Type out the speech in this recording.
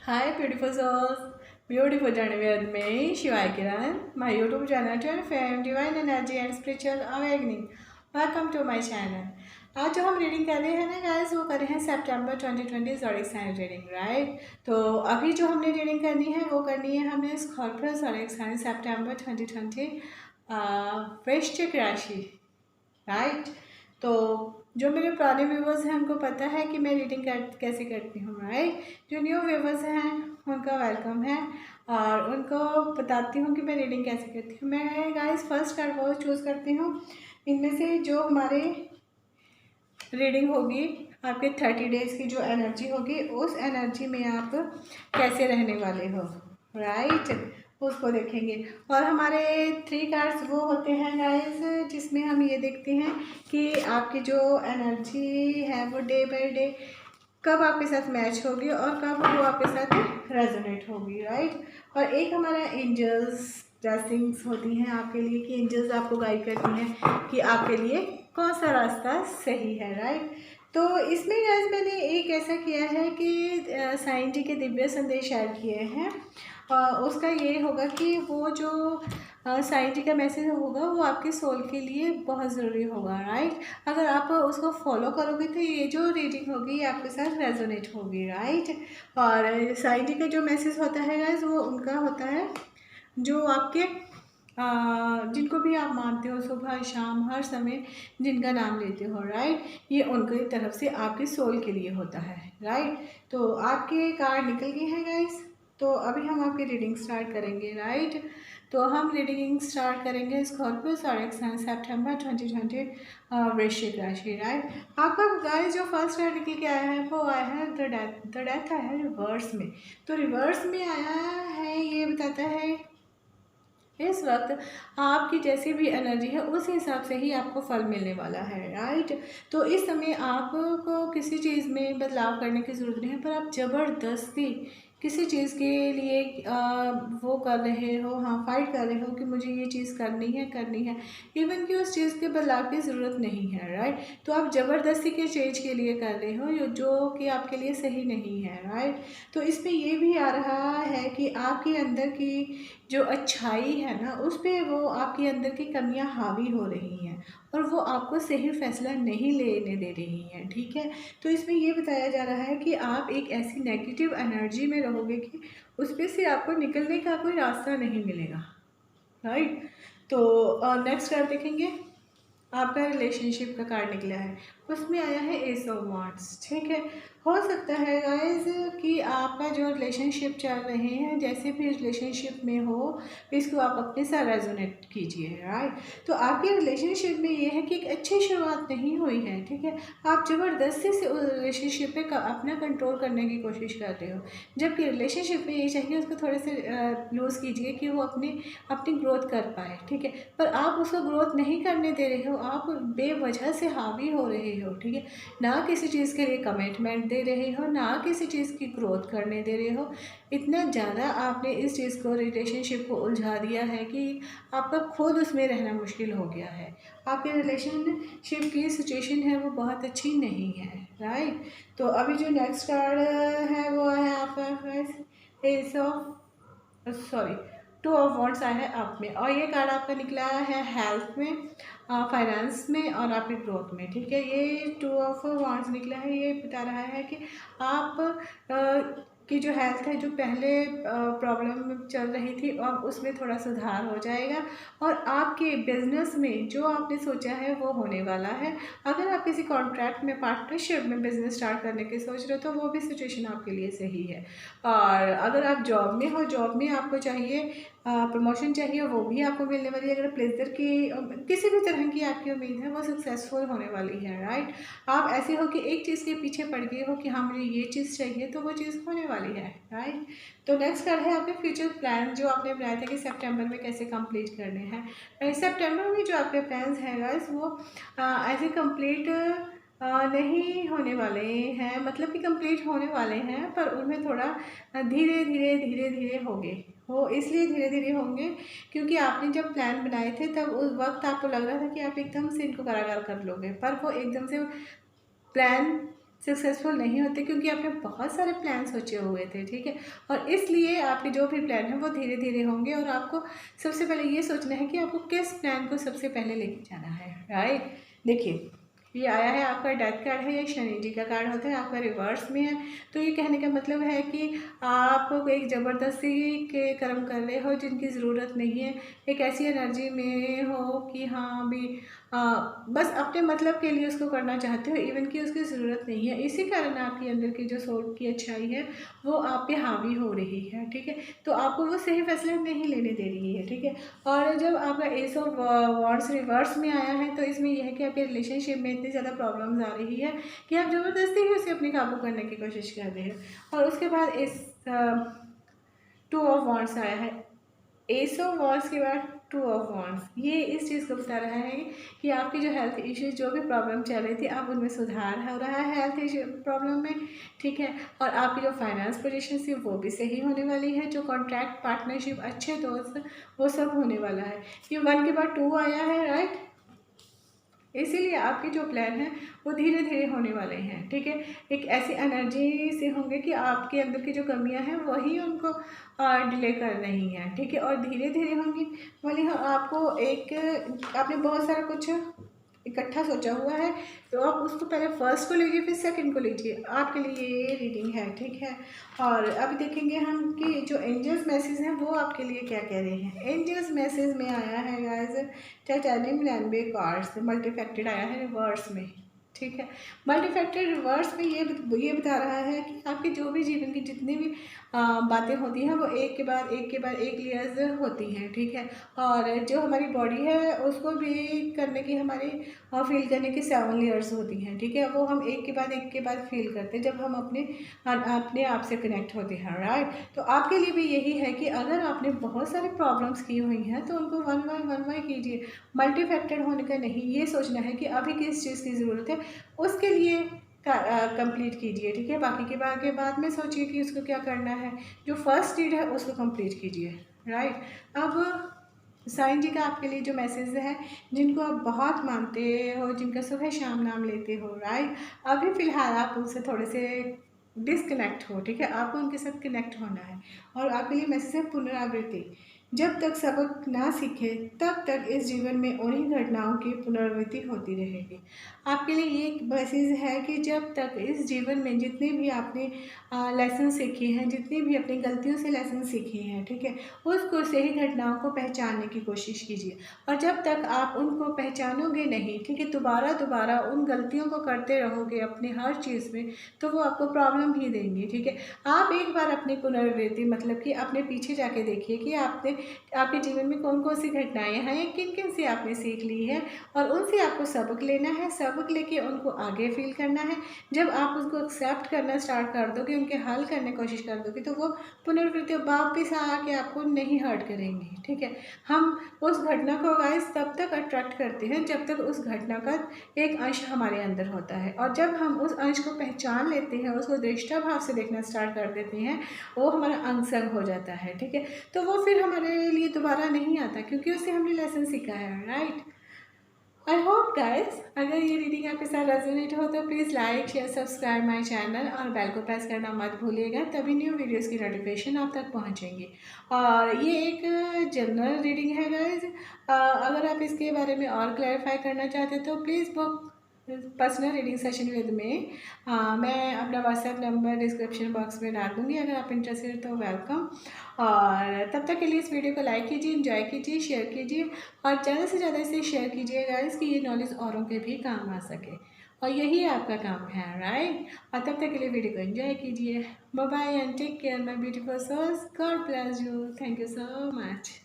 Hi, beautiful souls. Beautiful journey with me, Shivai Kiran. My YouTube channel to fame, divine energy and spiritual awakening. Welcome to my channel. आज जो हम reading कर रहे हैं ना guys, वो कर रहे हैं सितंबर 2020 ज़ोडिक साइन रीडिंग, राइट। तो अभी जो हमने रीडिंग करनी है वो करनी है हमने स्कॉर्पियो ज़ोडिक साइन सितंबर 2020 वृश्चिक राशि, राइट। तो जो मेरे पुराने व्यूवर्स हैं उनको पता है कि मैं रीडिंग कैसे करती हूँ, राइट। जो न्यू व्यूवर्स हैं उनका वेलकम है और उनको बताती हूँ कि मैं रीडिंग कैसे करती हूँ। मैं गाइस फर्स्ट कार्ड वो चूज़ करती हूँ इनमें से जो हमारे रीडिंग होगी आपके 30 डेज़ की जो एनर्जी होगी उस एनर्जी में आप कैसे रहने वाले हो, राइट, उसको देखेंगे। और हमारे 3 कार्ड्स वो होते हैं गाइस जिसमें हम ये देखते हैं कि आपकी जो एनर्जी है वो डे बाय डे कब आपके साथ मैच होगी और कब वो आपके साथ रेजोनेट होगी, राइट। और एक हमारा एंजल्स ब्लेसिंग्स होती हैं आपके लिए कि एंजल्स आपको गाइड करती हैं कि आपके लिए कौन सा रास्ता सही है, राइट। तो इसमें गाइस मैंने एक ऐसा किया है कि साईं जी के दिव्य संदेश शेयर किए हैं। उसका ये होगा कि वो जो साईं जी का मैसेज होगा वो आपके सोल के लिए बहुत ज़रूरी होगा, राइट। अगर आप उसको फॉलो करोगे तो ये जो रीडिंग होगी ये आपके साथ रेजोनेट होगी, राइट। और साईं जी का जो मैसेज होता है गाइस वो उनका होता है जो आपके जिनको भी आप मानते हो, सुबह शाम हर समय जिनका नाम लेते हो, राइट, ये उनकी तरफ से आपके सोल के लिए होता है, राइट। तो आपके कार्ड निकल गए हैं गाइस। तो अभी हम आपकी रीडिंग स्टार्ट करेंगे, राइट। तो हम रीडिंग स्टार्ट करेंगे स्कॉर्पियो ज़ोडिक साइन सितंबर 2020 वृश्चिक राशि, राइट। आपका गाइस जो फर्स्ट कार्ड निकल के आया है वो आया है द डेथ आया है रिवर्स में। तो रिवर्स में आया है ये बताता है इस वक्त आपकी जैसी भी एनर्जी है उस हिसाब से ही आपको फल मिलने वाला है, राइट। तो इस समय आपको किसी चीज़ में बदलाव करने की ज़रूरत नहीं है, पर आप ज़बरदस्ती किसी चीज़ के लिए वो कर रहे हो, हाँ, फाइट कर रहे हो कि मुझे ये चीज़ करनी है इवन कि उस चीज़ के बदलाव की ज़रूरत नहीं है, राइट। तो आप ज़बरदस्ती के चेंज के लिए कर रहे हो जो कि आपके लिए सही नहीं है, राइट। तो इसमें ये भी आ रहा है कि आपके अंदर की जो अच्छाई है ना उस पर वो आपके अंदर की कमियां हावी हो रही हैं और वो आपको सही फैसला नहीं लेने दे रही हैं, ठीक है। तो इसमें ये बताया जा रहा है कि आप एक ऐसी नेगेटिव एनर्जी में रहोगे कि उस पर से आपको निकलने का कोई रास्ता नहीं मिलेगा, राइट। तो नेक्स्ट कार्ड देखेंगे। आपका रिलेशनशिप का कार्ड निकला है, उसमें आया है एस ऑफ वांड्स, ठीक है। हो सकता है गाइज कि आपका जो रिलेशनशिप चल रहे हैं जैसे भी रिलेशनशिप में हो इसको आप अपने साथ रेजोनेट कीजिए, राइट। तो आपके रिलेशनशिप में ये है कि एक अच्छी शुरुआत नहीं हुई है, ठीक है। आप ज़बरदस्ती से उस रिलेशनशिप पे अपना कंट्रोल करने की कोशिश कर रहे हो, जबकि रिलेशनशिप में ये चाहिए उसको थोड़े से लूज़ कीजिए कि वो अपनी ग्रोथ कर पाए, ठीक है। पर आप उसको ग्रोथ नहीं करने दे रहे हो, आप बेवजह से हावी हो रहे हो, ठीक है। ना किसी चीज़ के लिए कमिटमेंट दे रहे हो, ना किसी चीज़ की ग्रोथ करने दे रहे हो। इतना ज़्यादा आपने इस चीज़ को रिलेशनशिप को उलझा दिया है कि आपका खुद उसमें रहना मुश्किल हो गया है। आपके रिलेशनशिप की सिचुएशन है वो बहुत अच्छी नहीं है, राइट। तो अभी जो नेक्स्ट कार्ड है वो है आपका S of sorry 2 of wands आया है आप में, और ये कार्ड आपका निकला है हेल्थ में, फाइनेंस में और आपकी ग्रोथ में, ठीक है। ये 2 ऑफ वॉन्ड्स निकला है, ये बता रहा है कि आप की जो हेल्थ है जो पहले प्रॉब्लम चल रही थी अब उसमें थोड़ा सुधार हो जाएगा और आपके बिजनेस में जो आपने सोचा है वो होने वाला है। अगर आप किसी कॉन्ट्रैक्ट में पार्टनरशिप में बिजनेस स्टार्ट करने की सोच रहे हो तो वो भी सिचुएशन आपके लिए सही है। और अगर आप जॉब में हो, जॉब में आपको चाहिए प्रमोशन चाहिए, वो भी आपको मिलने वाली है। अगर प्लेजर की किसी भी तरह की आपकी उम्मीद है वो सक्सेसफुल होने वाली है, राइट। आप ऐसे हो कि एक चीज़ के पीछे पड़ गए हो कि हाँ मुझे ये चीज़ चाहिए तो वो चीज़ होने वाली है, राइट। तो नेक्स्ट कार्ड है आपके फ्यूचर प्लान जो आपने बनाया था कि सितंबर में कैसे कंप्लीट करने हैं। सितंबर में जो आपके प्लान्स हैं गाइस वो ऐसे कंप्लीट नहीं होने वाले हैं, मतलब कि कंप्लीट होने वाले हैं पर उनमें थोड़ा धीरे धीरे होंगे। वो इसलिए धीरे धीरे होंगे क्योंकि आपने जब प्लान बनाए थे तब उस वक्त आपको लग रहा था कि आप एकदम से इनको कारागार कर लोगे, पर वो एकदम से प्लान सक्सेसफुल नहीं होते, क्योंकि आपने बहुत सारे प्लान सोचे हुए थे, ठीक है। और इसलिए आपके जो भी प्लान है वो धीरे धीरे होंगे, और आपको सबसे पहले ये सोचना है कि आपको किस प्लान को सबसे पहले लेके जाना है, राइट। देखिए, ये आया है आपका डेथ कार्ड है, ये शनि जी का कार्ड होता है, आपका रिवर्स में है। तो ये कहने का मतलब है कि आप एक ज़बरदस्ती के कर्म कर रहे हो जिनकी ज़रूरत नहीं है, एक ऐसी एनर्जी में हो कि हाँ भी बस अपने मतलब के लिए उसको करना चाहते हो, इवन कि उसकी ज़रूरत नहीं है। इसी कारण आपके अंदर की जो सोल की अच्छाई है वो आप पे हावी हो रही है, ठीक है। तो आपको वो सही फैसले नहीं लेने दे रही है, ठीक है। और जब आपका एस ऑफ वॉन्ड्स रिवर्स में आया है, तो इसमें यह है कि आपके रिलेशनशिप में इतनी ज़्यादा प्रॉब्लम्स आ रही है कि आप ज़बरदस्ती ही उसे अपने काबू करने की कोशिश कर रहे हो। और उसके बाद इस टू ऑफ वॉन्ड्स आया है, एस ऑफ वॉन्ड्स के बाद टू ऑफ वॉन्ड्स। ये इस चीज़ को बता रहा है कि आपकी जो हेल्थ इश्यूज जो भी प्रॉब्लम चल रही थी, अब उनमें सुधार हो रहा है हेल्थ इशू प्रॉब्लम में, ठीक है। और आपकी जो फाइनेंस पोजीशन थी वो भी सही होने वाली है, जो कॉन्ट्रैक्ट पार्टनरशिप अच्छे दोस्त वो सब होने वाला है। ये 1 के बाद 2 आया है, राइट। इसीलिए आपके जो प्लान है वो धीरे धीरे होने वाले हैं, ठीक है। एक ऐसी एनर्जी से होंगे कि आपके अंदर की जो कमियां हैं वही उनको डिले कर रही हैं, ठीक है। और धीरे धीरे होंगी वाली आपको एक आपने बहुत सारा कुछ इकट्ठा सोचा हुआ है, तो आप उसको पहले फर्स्ट को लीजिए, फिर सेकंड को लीजिए, आपके लिए ये रीडिंग है, ठीक है। और अभी देखेंगे हम कि जो एंजल्स मैसेज हैं वो आपके लिए क्या कह रहे हैं। एंजल्स मैसेज में आया है गाइस टाइटैनियम रैनबे कार्ड्स, मल्टीफैक्टेड आया है रिवर्स में, ठीक है। मल्टीफैक्टेड रिवर्स में ये बता रहा है कि आपके जो भी जीवन की जितनी भी बातें होती हैं वो एक के बाद एक के बाद एक लेयर्स होती हैं, ठीक है। और जो हमारी बॉडी है उसको भी करने की हमारी फील करने की 7 लेयर्स होती हैं, ठीक है। वो हम एक के बाद फील करते हैं जब हम अपने आप से कनेक्ट होते हैं, राइट। तो आपके लिए भी यही है कि अगर आपने बहुत सारी प्रॉब्लम्स की हुई हैं तो उनको वन बाय कीजिए। मल्टीफैक्टेड होने का नहीं, ये सोचना है कि अभी किस चीज़ की ज़रूरत है उसके लिए कंप्लीट कीजिए, ठीक है। बाकी के बाद में सोचिए कि उसको क्या करना है। जो फर्स्ट नीड है उसको कंप्लीट कीजिए, राइट। अब साईं जी का आपके लिए जो मैसेज है, जिनको आप बहुत मानते हो, जिनका सुबह शाम नाम लेते हो, राइट। अभी फ़िलहाल आप उनसे थोड़े से डिसकनेक्ट हो, ठीक है। आपको उनके साथ कनेक्ट होना है। और आपके लिए मैसेज है पुनरावृत्ति। जब तक सबक ना सीखे तब तक इस जीवन में उन्हीं घटनाओं की पुनरावृत्ति होती रहेगी। आपके लिए ये मैसेज है कि जब तक इस जीवन में जितने भी आपने लेसन सीखे हैं, जितनी भी अपनी गलतियों से लेसन सीखे हैं, ठीक है, उसको सही घटनाओं को पहचानने की कोशिश कीजिए। और जब तक आप उनको पहचानोगे नहीं, ठीक है, दोबारा उन गलतियों को करते रहोगे अपनी हर चीज़ में, तो वो आपको प्रॉब्लम ही देंगी, ठीक है। आप एक बार अपनी पुनरावृत्ति मतलब कि अपने पीछे जाके देखिए कि आपके जीवन में कौन कौन सी घटनाएं हैं, किन किन से आपने सीख ली है, और उनसे आपको सबक लेना है। सबक लेके उनको आगे फील करना है। जब आप उसको एक्सेप्ट करना स्टार्ट कर दोगे, उनके हल करने की कोशिश कर दोगे, तो वो पुनरावृत्ति वापस आके आपको नहीं हर्ट करेंगी, ठीक है। हम उस घटना को गाइस तब तक अट्रैक्ट करते हैं जब तक उस घटना का एक अंश हमारे अंदर होता है, और जब हम उस अंश को पहचान लेते हैं, उसको दृष्टा भाव से देखना स्टार्ट कर देते हैं, वो हमारा अंग संग हो जाता है, ठीक है। तो वो फिर हमारे लिए दोबारा नहीं आता, क्योंकि उससे हमने लेसन सीखा है, राइट। आई होप गाइस अगर ये रीडिंग आपके साथ रेजोनेट हो तो please like share subscribe my channel और बेल को प्रेस करना मत भूलिएगा, तभी न्यू वीडियोस की नोटिफिकेशन आप तक पहुंचेंगी। और ये एक जनरल रीडिंग है गाइस। अगर आप इसके बारे में और क्लैरिफाई करना चाहते हो तो please book personal reading session with में। मैं अपना व्हाट्सएप नंबर डिस्क्रिप्शन बॉक्स में डाल दूँगी, अगर आप इंटरेस्टेड हो तो वेलकम। और तब तक के लिए इस वीडियो को लाइक कीजिए, एंजॉय कीजिए, शेयर कीजिए, और ज़्यादा से ज़्यादा इसे शेयर कीजिए गाइस कि ये नॉलेज औरों के भी काम आ सके, और यही आपका काम है, राइट। और तब तक के लिए वीडियो को एंजॉय कीजिए। Bye bye and take care my beautiful souls. God bless you. Thank you so much.